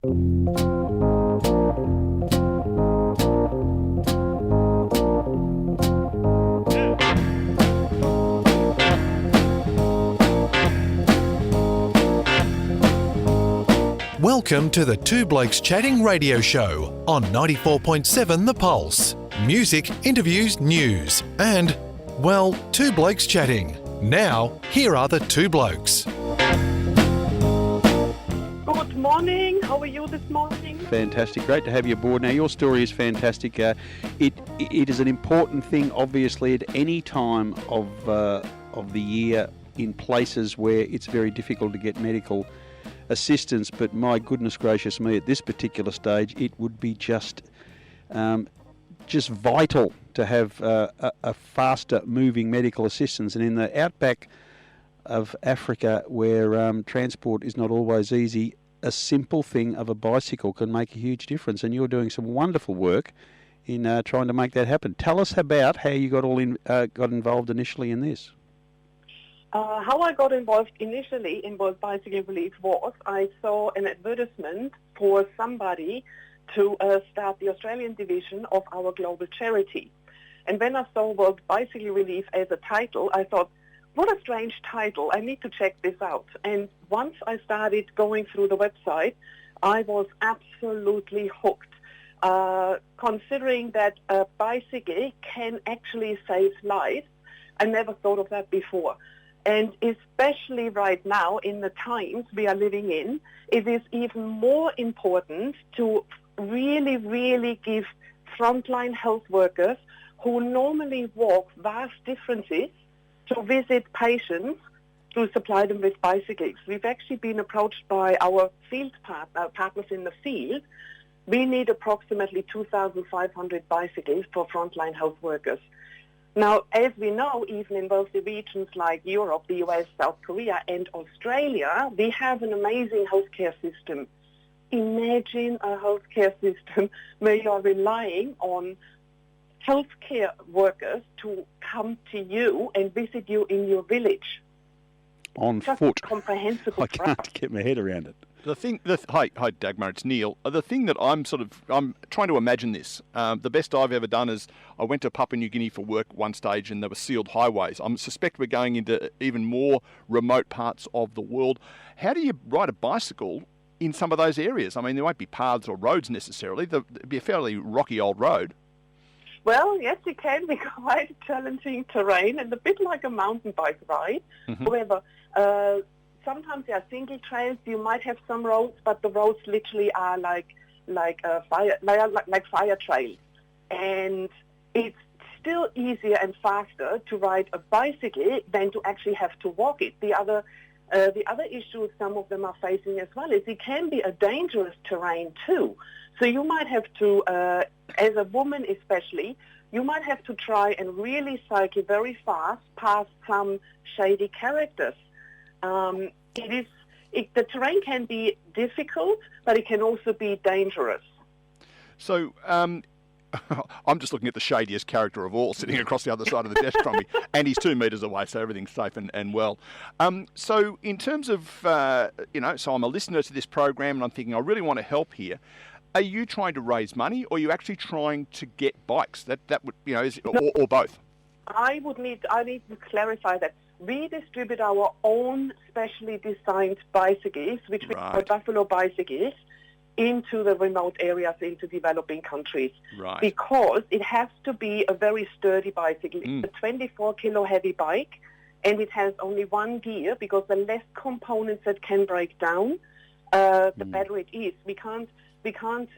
Welcome to the Two Blokes Chatting radio show on 94.7 The Pulse. Music, interviews, news and, well, Two Blokes Chatting. Now, here are the two blokes. Good morning. How are you this morning? Fantastic. Great to have you aboard. Now, your story is fantastic. It is an important thing, obviously, at any time of the year in places where it's very difficult to get medical assistance. But my goodness gracious me, at this particular stage, it would be just vital to have a faster moving medical assistance. And in the outback of Africa, where transport is not always easy, a simple thing of a bicycle can make a huge difference. And you're doing some wonderful work in trying to make that happen. Tell us about how you got involved initially in this. How I got involved initially in World Bicycle Relief was I saw an advertisement for somebody to start the Australian division of our global charity. And when I saw World Bicycle Relief as a title, I thought, what a strange title. I need to check this out. And once I started going through the website, I was absolutely hooked. Considering that a bicycle can actually save lives, I never thought of that before. And especially right now, in the times we are living in, it is even more important to really, really give frontline health workers who normally walk vast distances to visit patients to supply them with bicycles. We've actually been approached by our field partners in the field. We need approximately 2,500 bicycles for frontline health workers. Now, as we know, even in wealthy regions like Europe, the US, South Korea, and Australia, we have an amazing healthcare system. Imagine a healthcare system where you are relying on healthcare workers to come to you and visit you in your village. On Just foot. Comprehensible. I can't get my head around it. Hi Dagmar, it's Neil. The thing that I'm trying to imagine this. The best I've ever done is I went to Papua New Guinea for work one stage, and there were sealed highways. I suspect we're going into even more remote parts of the world. How do you ride a bicycle in some of those areas? I mean, there won't be paths or roads necessarily. There'll be a fairly rocky old road. Well, yes, it can be quite challenging terrain and a bit like a mountain bike ride. Mm-hmm. However, sometimes there are single trails. You might have some roads, but the roads literally are like fire trails, and it's still easier and faster to ride a bicycle than to actually have to walk it. The other issue some of them are facing as well is it can be a dangerous terrain too. So you might have to, as a woman especially, you might have to try and really cycle very fast past some shady characters. The terrain can be difficult, but it can also be dangerous. So I'm just looking at the shadiest character of all sitting across the other side of the desk from me, and he's 2 metres away, so everything's safe and well. So in terms of, so I'm a listener to this program, and I'm thinking I really want to help here. Are you trying to raise money, or are you actually trying to get bikes? That would, or both? I need to clarify that. We distribute our own specially designed bicycles, which we call Buffalo bicycles, into the remote areas, into developing countries. Right. Because it has to be a very sturdy bicycle. It's a 24-kilo heavy bike, and it has only one gear, because the less components that can break down, the better it is. We can't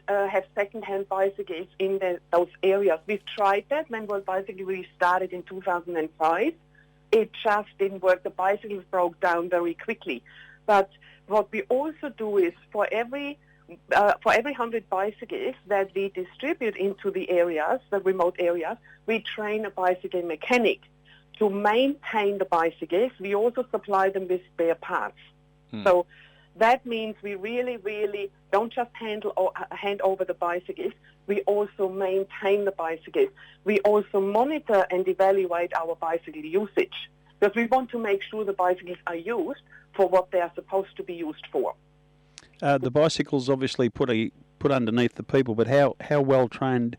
have second-hand bicycles in those areas. We've tried that when World Bicycle Relief started in 2005. It just didn't work. The bicycles broke down very quickly. But what we also do is for every 100 bicycles that we distribute into the areas, the remote areas, we train a bicycle mechanic to maintain the bicycles. We also supply them with spare parts. So that means we really, really don't just hand over the bicycles. We also maintain the bicycles. We also monitor and evaluate our bicycle usage, because we want to make sure the bicycles are used for what they are supposed to be used for. The bicycles obviously put underneath the people, but how well trained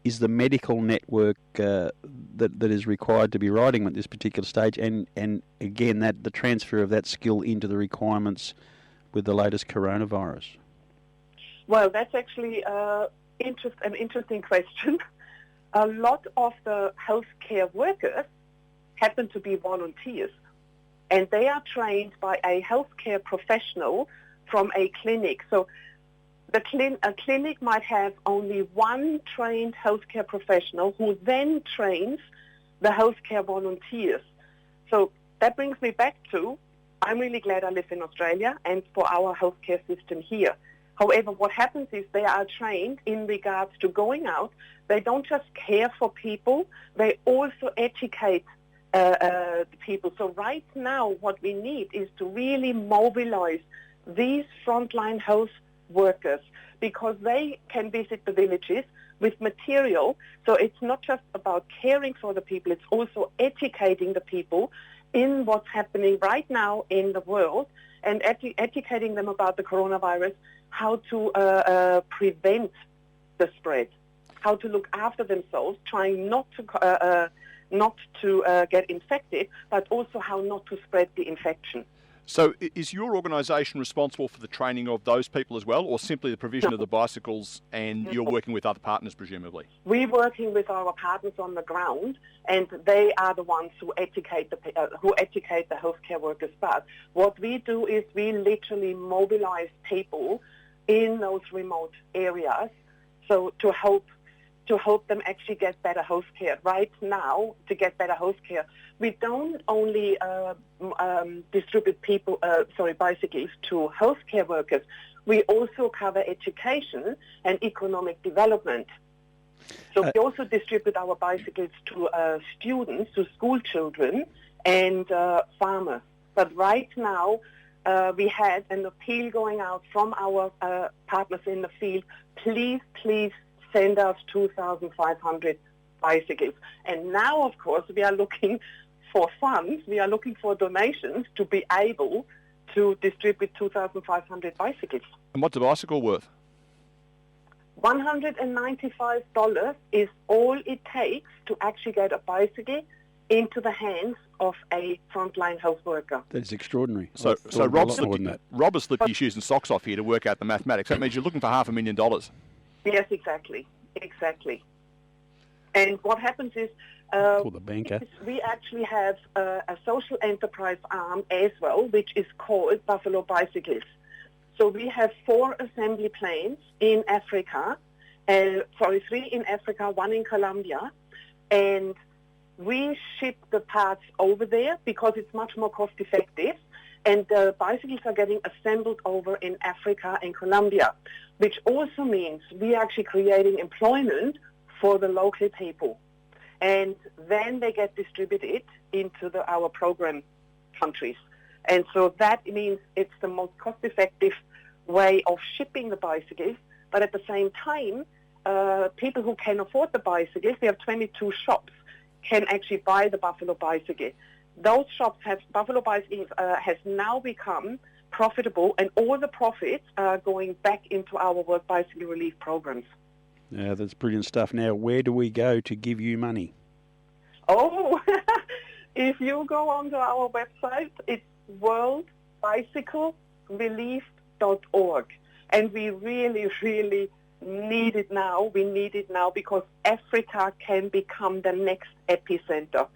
is the medical network that is required to be riding at this particular stage, and again that the transfer of that skill into the requirements with the latest coronavirus? Well, that's actually an interesting question. A lot of the healthcare workers happen to be volunteers, and they are trained by a healthcare professional from a clinic. So a clinic might have only one trained healthcare professional who then trains the healthcare volunteers. So that brings me back to, I'm really glad I live in Australia and for our healthcare system here. However, what happens is they are trained in regards to going out. They don't just care for people, they also educate the people. So right now what we need is to really mobilize these frontline health workers, because they can visit the villages with material. So it's not just about caring for the people, it's also educating the people in what's happening right now in the world, and educating them about the coronavirus, how to prevent the spread, how to look after themselves, trying not to get infected, but also how not to spread the infection. So is your organisation responsible for the training of those people as well, or simply the provision of the bicycles, and you're working with other partners presumably? We're working with our partners on the ground, and they are the ones who educate the healthcare workers. But what we do is we literally mobilize people in those remote areas, so to help them actually get better health care. Right now, to get better health care, we don't only distribute bicycles to healthcare workers. We also cover education and economic development. So we also distribute our bicycles to students, to school children, and farmers. But right now, we had an appeal going out from our partners in the field. Please send us 2,500 bicycles. And now, of course, we are looking for funds. We are looking for donations to be able to distribute 2,500 bicycles. And what's a bicycle worth? $195 is all it takes to actually get a bicycle into the hands of a frontline health worker. That's extraordinary. So Rob has slipped his shoes and socks off here to work out the mathematics. That means you're looking for $500,000. Yes, exactly. And what happens is the banker. We actually have a social enterprise arm as well, which is called Buffalo Bicycles. So we have 4 assembly planes in Africa, 3 in Africa, 1 in Colombia, and we ship the parts over there because it's much more cost effective, and the bicycles are getting assembled over in Africa and Colombia, which also means we are actually creating employment for the local people. And then they get distributed into our program countries. And so that means it's the most cost-effective way of shipping the bicycles, but at the same time, people who can afford the bicycles, we have 22 shops, can actually buy the Buffalo bicycle. Those shops Buffalo Bicycles has now become profitable, and all the profits are going back into our World Bicycle Relief programs. Yeah, that's brilliant stuff. Now, where do we go to give you money? Oh, if you go onto our website, it's worldbicyclerelief.org. And we really, really need it now. We need it now because Africa can become the next epicenter,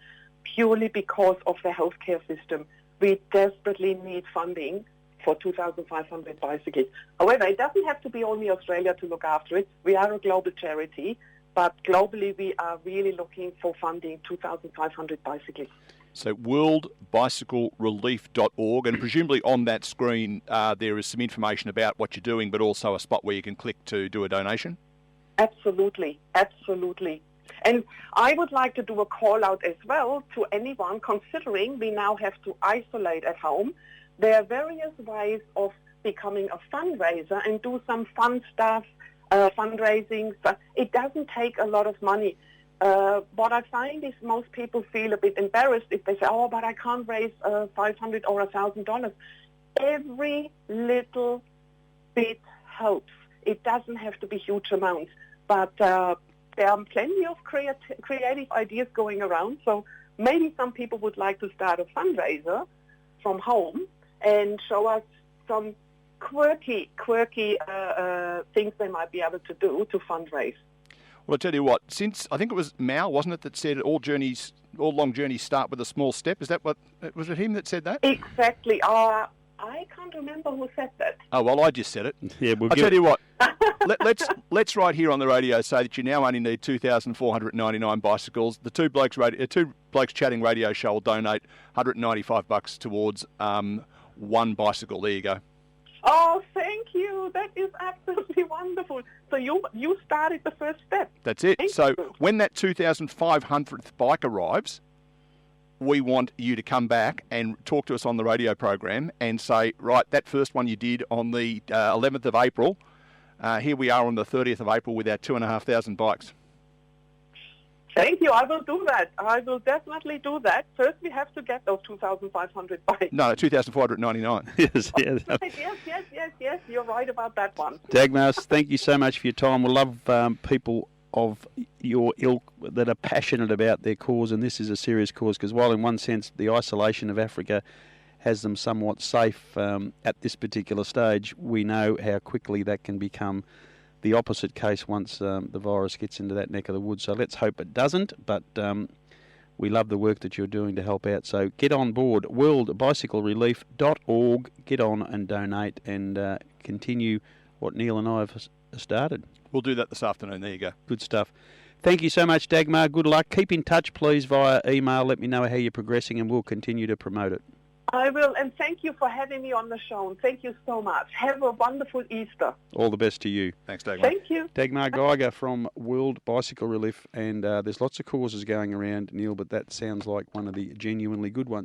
purely because of the healthcare system. We desperately need funding for 2,500 bicycles. However, it doesn't have to be only Australia to look after it. We are a global charity, but globally we are really looking for funding 2,500 bicycles. So worldbicyclerelief.org, and presumably on that screen there is some information about what you're doing, but also a spot where you can click to do a donation? Absolutely. And I would like to do a call out as well to anyone considering we now have to isolate at home. There are various ways of becoming a fundraiser and do some fun stuff, fundraising. It doesn't take a lot of money. What I find is most people feel a bit embarrassed if they say, oh, but I can't raise $500 or $1,000. Every little bit helps. It doesn't have to be huge amounts, but there are plenty of creative ideas going around. So maybe some people would like to start a fundraiser from home and show us some quirky things they might be able to do to fundraise. Well, I tell you what, since I think it was Mao, wasn't it, that said all long journeys start with a small step? Is that what, was it him that said that? Exactly. I can't remember who said that. Oh, well, I just said it. Yeah, I'll tell you what, let's right here on the radio say that you now only need 2,499 bicycles. The Two Blokes Chatting radio show will donate $195 towards one bicycle. There you go. Oh, thank you. That is absolutely wonderful. So you started the first step. That's it. Thank So you. when that 2,500th bike arrives, we want you to come back and talk to us on the radio program and say, right, that first one you did on the 11th of April, here we are on the 30th of April with our 2,500 bikes. Thank you. I will do that. I will definitely do that. First, we have to get those 2,500 bikes. No, 2,499. Yes, yeah. Yes. You're right about that one. Dagmar, thank you so much for your time. We love people of your ilk that are passionate about their cause, and this is a serious cause, because while in one sense the isolation of Africa has them somewhat safe at this particular stage, we know how quickly that can become the opposite case once the virus gets into that neck of the woods. So let's hope it doesn't, but we love the work that you're doing to help out. So get on board, worldbicyclerelief.org, get on and donate and continue what Neil and I have started. We'll do that this afternoon. There you go. Good stuff. Thank you so much, Dagmar. Good luck. Keep in touch, please, via email. Let me know how you're progressing and we'll continue to promote it. I will, and thank you for having me on the show. And thank you so much. Have a wonderful Easter. All the best to you. Thanks, Dagmar. Thank you. Dagmar Geiger from World Bicycle Relief, and there's lots of causes going around, Neil, but that sounds like one of the genuinely good ones.